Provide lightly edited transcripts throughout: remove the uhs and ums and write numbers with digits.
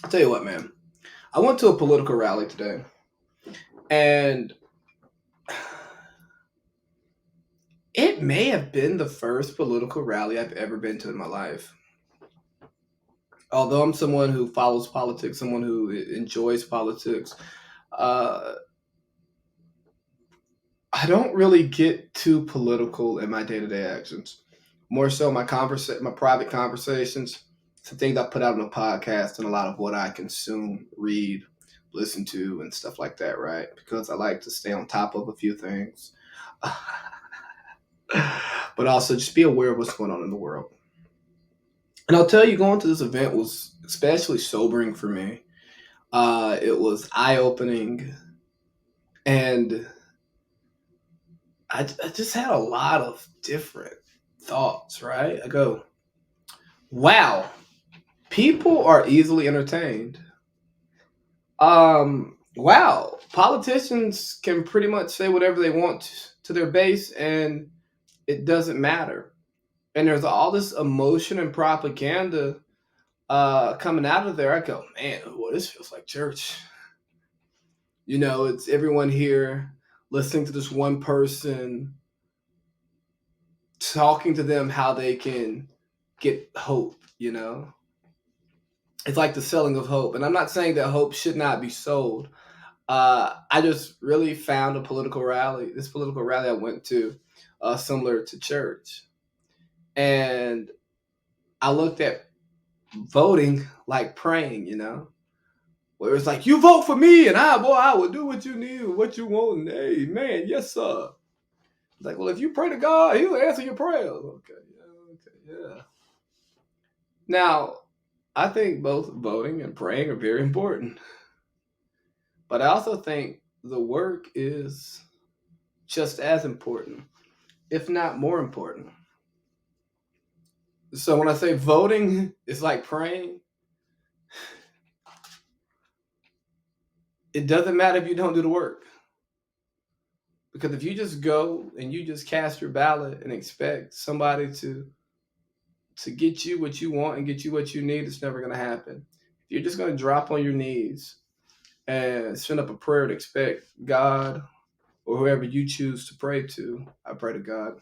I'll tell you what, man. I went to a political rally today, and it may have been the first political rally I've ever been to in my life. Although I'm someone who follows politics, someone who enjoys politics, uh, I don't really get too political in my day to day actions. More so, my private conversations, some things I put out on a podcast, and a lot of what I consume, read, listen to, and stuff like that. Right? Because I like to stay on top of a few things, but also just be aware of what's going on in the world. And I'll tell you, going to this event was especially sobering for me. It was eye opening, and I just had a lot of different thoughts. Right? I go, wow, people are easily entertained. Wow, politicians can pretty much say whatever they want to their base, and it doesn't matter. And there's all this emotion and propaganda coming out of there. I go, man, well, this feels like church. It's everyone here listening to this one person, talking to them how they can get hope. It's like the selling of hope. And I'm not saying that hope should not be sold. I just really found this political rally I went to, similar to church. And I looked at voting like praying. Where it's like, you vote for me, and I will do what you need, what you want, and hey, man, yes, sir. It's like, well, if you pray to God, He'll answer your prayers. Okay, yeah, okay, yeah. Now, I think both voting and praying are very important, but I also think the work is just as important, if not more important. So when I say voting is like praying, it doesn't matter if you don't do the work. Because if you just go and you just cast your ballot and expect somebody to get you what you want and get you what you need, it's never going to happen. If you're just going to drop on your knees and send up a prayer to expect God or whoever you choose to pray to, I pray to God,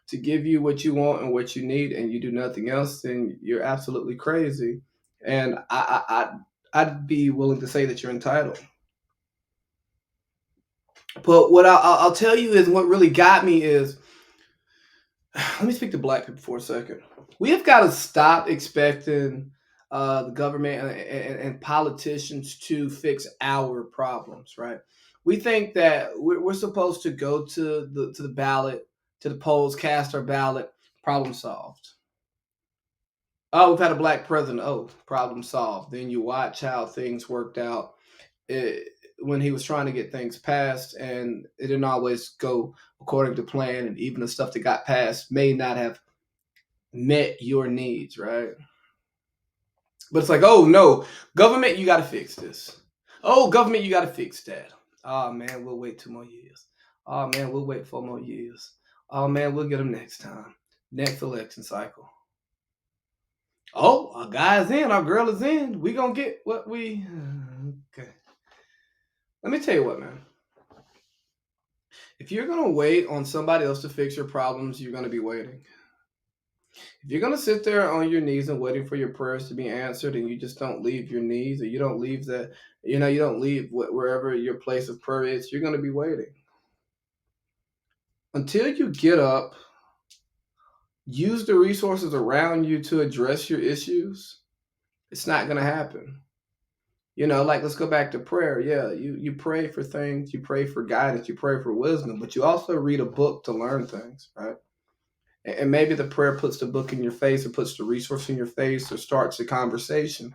to give you what you want and what you need, and you do nothing else, then you're absolutely crazy. And I'd be willing to say that you're entitled. But what I'll tell you is what really got me is, let me speak to black people for a second. We have got to stop expecting the government and politicians to fix our problems, right? We think that we're supposed to go to the ballot, to the polls, cast our ballot, problem solved. Oh, we've had a black president. Oh, problem solved. Then you watch how things worked out when he was trying to get things passed, and it didn't always go according to plan. And even the stuff that got passed may not have met your needs, right? But it's like, oh no, government, you got to fix this. Oh, government, you got to fix that. Oh man, we'll wait 2 more years. Oh man, we'll wait 4 more years. Oh man, we'll get them next time, next election cycle. Oh, our guy's in, our girl is in. We gonna get what we. Okay. Let me tell you what, man. If you're gonna wait on somebody else to fix your problems, you're gonna be waiting. If you're gonna sit there on your knees and waiting for your prayers to be answered, and you just don't leave your knees, or you don't leave you don't leave wherever your place of prayer is, you're gonna be waiting until you get up, use the resources around you to address your issues. It's not gonna happen. Like, let's go back to prayer. Yeah, you pray for things, you pray for guidance, you pray for wisdom, but you also read a book to learn things, right? And maybe the prayer puts the book in your face or puts the resource in your face or starts a conversation,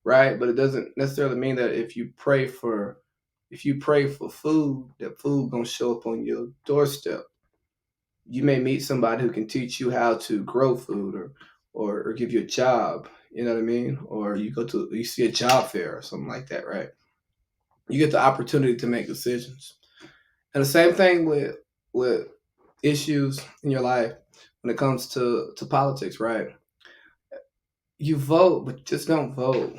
right? But it doesn't necessarily mean that if you pray for food, that food gonna show up on your doorstep. You may meet somebody who can teach you how to grow food, or give you a job. You know what I mean? Or you see a job fair or something like that, right? You get the opportunity to make decisions. And the same thing with issues in your life when it comes to politics, right? You vote, but just don't vote.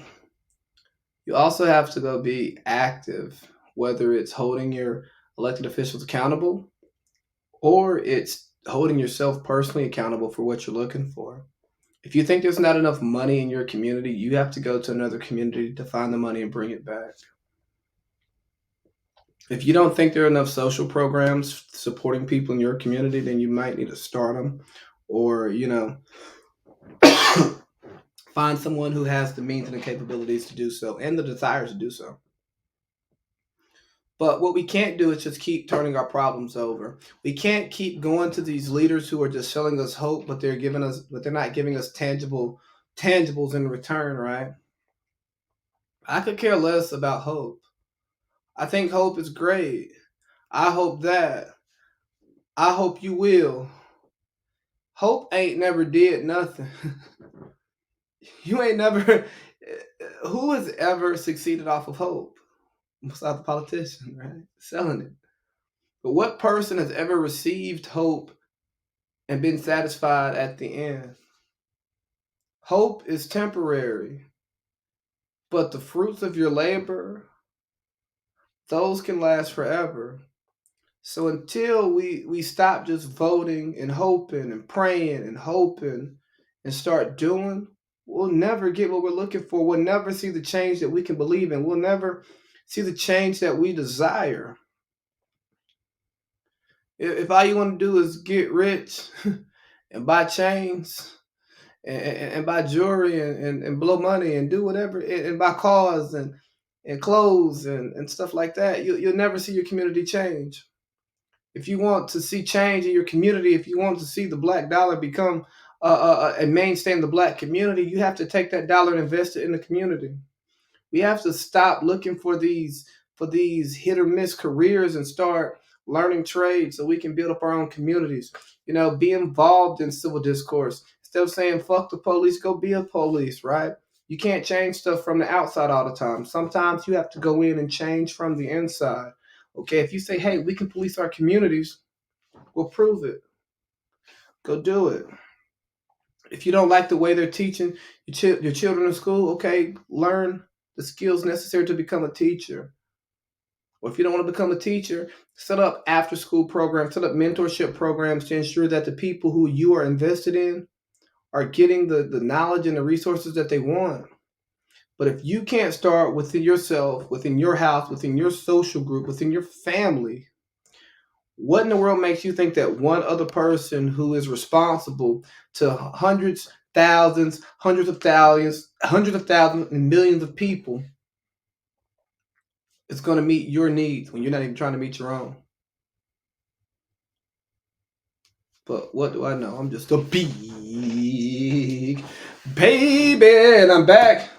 You also have to go be active, whether it's holding your elected officials accountable or it's holding yourself personally accountable for what you're looking for. If you think there's not enough money in your community, you have to go to another community to find the money and bring it back. If you don't think there are enough social programs supporting people in your community, then you might need to start them, or find someone who has the means and the capabilities to do so and the desire to do so. But what we can't do is just keep turning our problems over. We can't keep going to these leaders who are just selling us hope, but they're not giving us tangibles in return, right? I could care less about hope. I think hope is great. I hope that. I hope you will. Hope ain't never did nothing. You ain't never. Who has ever succeeded off of hope? Besides the politician, right? Selling it. But what person has ever received hope and been satisfied at the end? Hope is temporary, but the fruits of your labor, those can last forever. So until we stop just voting and hoping and praying and hoping and start doing, we'll never get what we're looking for. We'll never see the change that we can believe in. We'll never see the change that we desire. If all you want to do is get rich and buy chains and buy jewelry and blow money and do whatever and buy cars and clothes and stuff like that, you'll never see your community change. If you want to see change in your community, if you want to see the black dollar become a mainstay in the black community, you have to take that dollar and invest it in the community. We have to stop looking for these hit or miss careers and start learning trades so we can build up our own communities. Be involved in civil discourse. Instead of saying fuck the police, go be a police, right? You can't change stuff from the outside all the time. Sometimes you have to go in and change from the inside. Okay, if you say, hey, we can police our communities, we'll prove it. Go do it. If you don't like the way they're teaching your children in school, okay, learn the skills necessary to become a teacher. Or if you don't want to become a teacher, set up after school programs, set up mentorship programs to ensure that the people who you are invested in are getting the knowledge and the resources that they want. But if you can't start within yourself, within your house, within your social group, within your family, what in the world makes you think that one other person who is responsible to hundreds of thousands, and millions of people is going to meet your needs when you're not even trying to meet your own? But what do I know? I'm just a big baby, and I'm back.